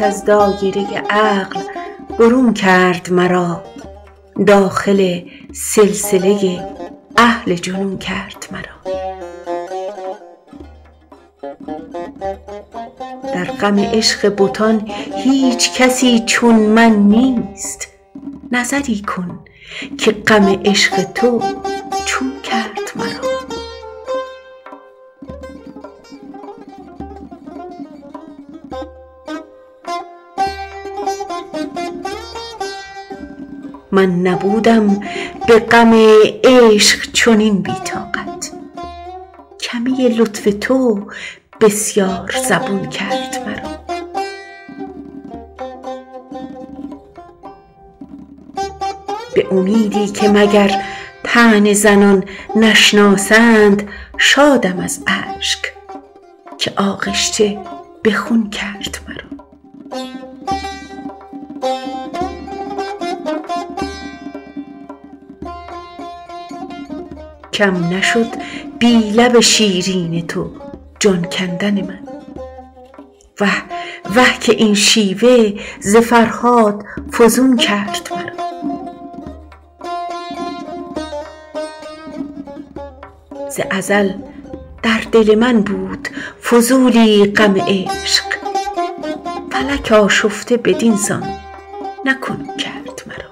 حسرت از دایره عقل برون کرد مرا، داخل سلسله اهل جنون کرد مرا. در غم عشق بتان هیچ کسی چون من نیست، نظری کن که غم عشق تو چون کرد مرا. من نبودم به غم عشق چنین بی طاقت، کمی لطف تو بسیار زبون کرد مرا. به امیدی که مگر طعنه زنان نشناسند، شادم از اشک که آغشته به خون کرد مرا. کم نشد بی لب شیرین تو جان کندن من، وه که این شیوه ز فرهاد فزون کرد مرا. ز ازل در دل من بود فضولی غم عشق، فلک آشفته بدین سان نکنون کرد مرا.